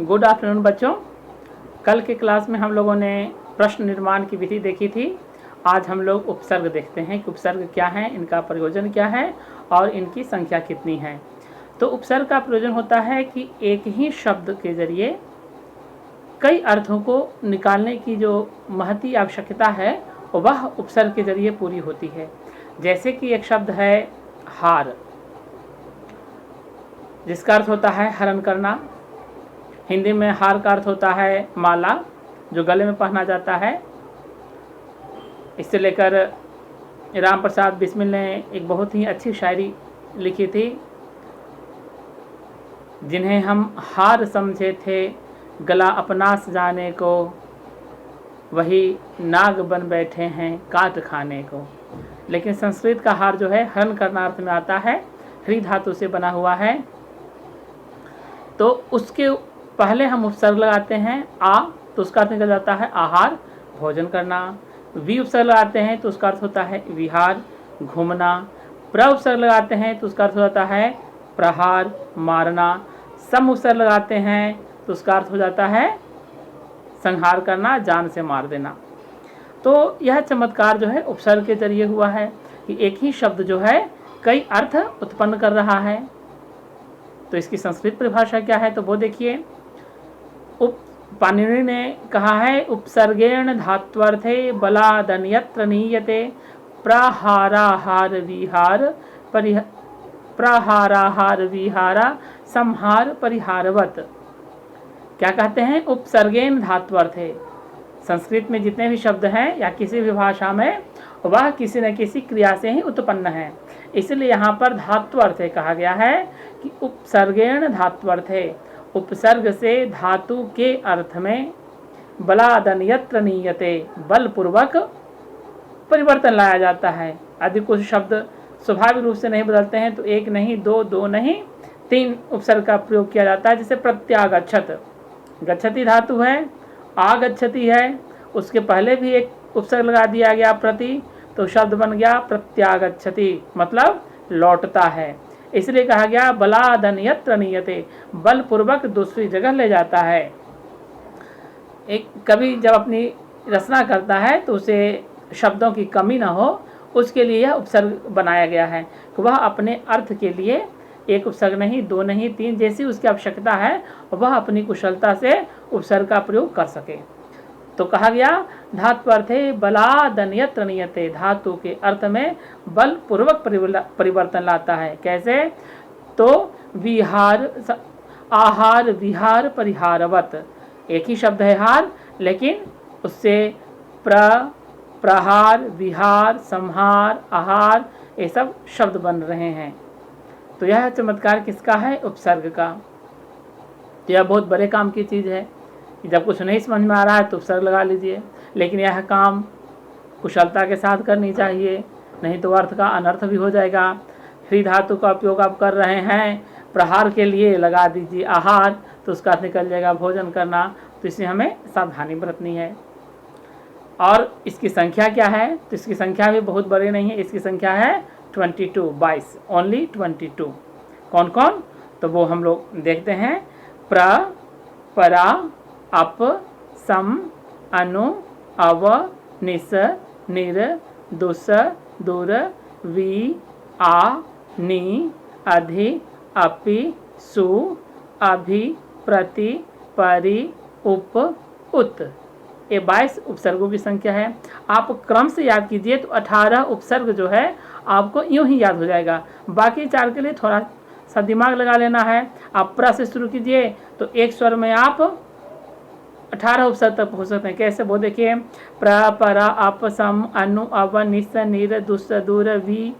Good afternoon बच्चों। कल के क्लास में हम लोगों ने प्रश्न निर्माण की विधि देखी थी। आज हम लोग उपसर्ग देखते हैं कि उपसर्ग क्या है, इनका प्रयोजन क्या है और इनकी संख्या कितनी है। तो उपसर्ग का प्रयोजन होता है कि एक ही शब्द के जरिए कई अर्थों को निकालने की जो महती आवश्यकता है वह उपसर्ग के जरिए पूरी होती है। जैसे कि एक शब्द है हार, जिसका अर्थ होता है हरण करना। हिंदी में हार का अर्थ होता है माला, जो गले में पहना जाता है। इससे लेकर राम प्रसाद बिस्मिल ने एक बहुत ही अच्छी शायरी लिखी थी, जिन्हें हम हार समझे थे गला अपना सजाने को, वही नाग बन बैठे हैं काट खाने को। लेकिन संस्कृत का हार जो है हरण करना अर्थ में आता है, ह्री धातु से बना हुआ है। तो उसके पहले हम उपसर्ग लगाते हैं आ, तो उसका अर्थ निकल जाता है आहार, भोजन करना। वी उपसर्ग लगाते हैं तो उसका अर्थ होता है विहार, घूमना। प्र उपसर्ग लगाते हैं तो उसका अर्थ हो जाता है प्रहार, मारना। सम उपसर्ग लगाते हैं तो उसका अर्थ हो जाता है संहार करना, जान से मार देना। तो यह चमत्कार जो है उपसर्ग के जरिए हुआ है कि एक ही शब्द जो है कई अर्थ उत्पन्न कर रहा है। तो इसकी संस्कृत परिभाषा क्या है तो वो देखिए। पाणिनि ने कहा है उपसर्गेण धात्वर्थे बलादन्यत्र नीयते प्रहाराहार विहार प्रहाराहार विहारा संहार परिहारवत। क्या कहते हैं? उपसर्गेण धात्वर्थे। संस्कृत में जितने भी शब्द हैं या किसी भी भाषा में वह किसी न किसी क्रिया से ही उत्पन्न है, इसलिए यहाँ पर धात्वर्थे कहा गया है कि उपसर्गेण धात्वर्थे। उपसर्ग से धातु के अर्थ में बलादन्यत्र नीयते, बलपूर्वक परिवर्तन लाया जाता है। यदि कुछ शब्द स्वाभाविक रूप से नहीं बदलते हैं तो एक नहीं, दो नहीं, 3 उपसर्ग का प्रयोग किया जाता है। जैसे प्रत्यागच्छत, गच्छति धातु है, आगच्छति है, उसके पहले भी एक उपसर्ग लगा दिया गया प्रति, तो शब्द बन गया प्रत्यागच्छति, मतलब लौटता है। इसलिए कहा गया बलादन्यत्र नीयते, बलपूर्वक दूसरी जगह ले जाता है। एक कवि जब अपनी रचना करता है तो उसे शब्दों की कमी न हो, उसके लिए यह उपसर्ग बनाया गया है कि वह अपने अर्थ के लिए एक उपसर्ग नहीं, 2 नहीं, 3 जैसी उसकी आवश्यकता है वह अपनी कुशलता से उपसर्ग का प्रयोग कर सके। तो कहा गया धात्वर्थे बलादन्यत्र नीयते, धातु के अर्थ में बलपूर्वक परिवर्तन लाता है। कैसे? तो विहार, आहार विहार परिहारवत। एक ही शब्द है हार, लेकिन उससे प्रहार, विहार, संहार, आहार ये सब शब्द बन रहे हैं। तो यह चमत्कार किसका है? उपसर्ग का। तो यह बहुत बड़े काम की चीज़ है। जब कुछ नहीं समझ में आ रहा है तो उपसर्ग लगा लीजिए, लेकिन यह काम कुशलता के साथ करनी चाहिए, नहीं तो अर्थ का अनर्थ भी हो जाएगा। ह्री धातु का उपयोग आप कर रहे हैं प्रहार के लिए, लगा दीजिए आहार, तो उसका अर्थ निकल जाएगा भोजन करना। तो इसमें हमें सावधानी बरतनी है। और इसकी संख्या क्या है? तो इसकी संख्या भी बहुत बड़ी नहीं है, इसकी संख्या है 22, ओनली 22। कौन कौन? तो वो हम लोग देखते हैं। प्र, परा, अप, सम, अनु, अव, निस, निर, दुस, दुर, वी, आ, नी, अधि, अपि, सु, अभि, प्रति, परि, उप, उत। ये 22 उपसर्गों की संख्या है। आप क्रम से याद कीजिए तो 18 उपसर्ग जो है आपको यूं ही याद हो जाएगा। बाकी 4 के लिए थोड़ा सा दिमाग लगा लेना है। आप प्र से शुरू कीजिए तो एक स्वर में आप 18 उपसर्ग तक पहुँच सकते हैं। कैसे? वो देखिए, प्र, परा, अप, सम, अनु, अव, निस, निर, दुस, दुर, वी,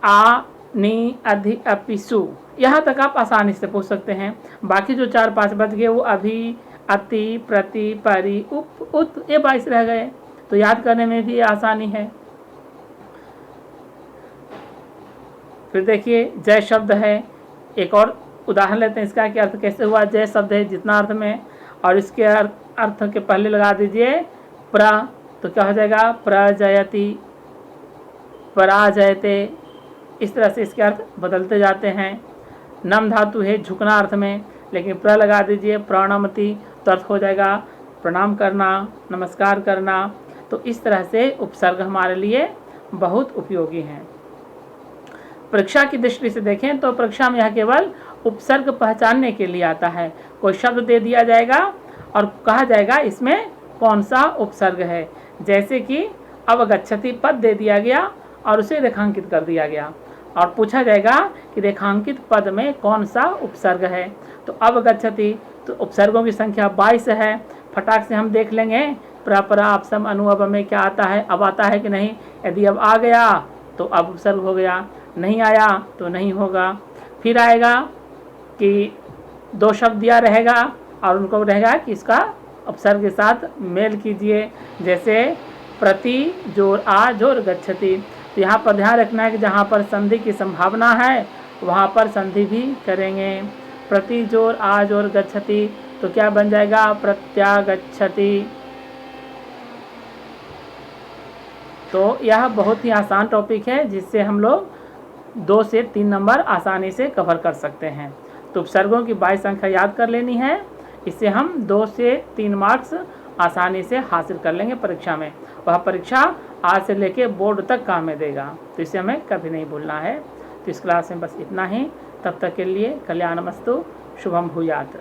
आ, नी, अधि, अपि, सु। यहाँ तक आप आसानी से पहुँच सकते हैं। बाकी जो 4-5 बच गए वो अभी, अति, प्रति, परि, उप, उत, ये 22 रह गए। तो याद करने में भी आसानी है। फिर देखिए जय शब्द है, एक और उदाहरण लेते हैं इसका कि अर्थ कैसे हुआ। जय शब्द है जितना अर्थ में, और इसके अर्थ के पहले लगा दीजिए प्र, तो क्या हो जाएगा? प्रजयति, पराजयते। इस तरह से इसके अर्थ बदलते जाते हैं। नम धातु है झुकना अर्थ में, लेकिन प्र लगा दीजिए, प्रणमति, तो अर्थ हो जाएगा प्रणाम करना, नमस्कार करना। तो इस तरह से उपसर्ग हमारे लिए बहुत उपयोगी हैं। परीक्षा की दृष्टि से देखें तो परीक्षा में यह केवल उपसर्ग पहचानने के लिए आता है। कोई शब्द दे दिया जाएगा और कहा जाएगा इसमें कौन सा उपसर्ग है। जैसे कि अवगच्छति पद दे दिया गया और उसे रेखांकित कर दिया गया और पूछा जाएगा कि रेखांकित पद में कौन सा उपसर्ग है। तो अवगच्छति, तो उपसर्गों की संख्या 22 है। फटाक से हम देख लेंगे प्रपरा आपसम अनुअव में क्या आता है, अब आता है कि नहीं। यदि अब आ गया तो अब उपसर्ग हो गया, नहीं आया तो नहीं होगा। फिर आएगा कि दो शब्द दिया रहेगा और उनको रहेगा कि इसका उपसर्ग के साथ मेल कीजिए। जैसे प्रति जोर आ जोर गच्छति, तो यहाँ पर ध्यान रखना है कि जहाँ पर संधि की संभावना है वहाँ पर संधि भी करेंगे। प्रति जोर आ जोर गच्छति, तो क्या बन जाएगा, प्रत्यागच्छति। तो यह बहुत ही आसान टॉपिक है जिससे हम लोग 2 से 3 नंबर आसानी से कवर कर सकते हैं। तो उपसर्गों की 22 संख्या याद कर लेनी है, इससे हम 2 से 3 मार्क्स आसानी से हासिल कर लेंगे परीक्षा में। वह परीक्षा आज से लेके बोर्ड तक काम में देगा, तो इसे हमें कभी नहीं भूलना है। तो इस क्लास में बस इतना ही। तब तक के लिए कल्याणमस्तु, शुभम भूयात्।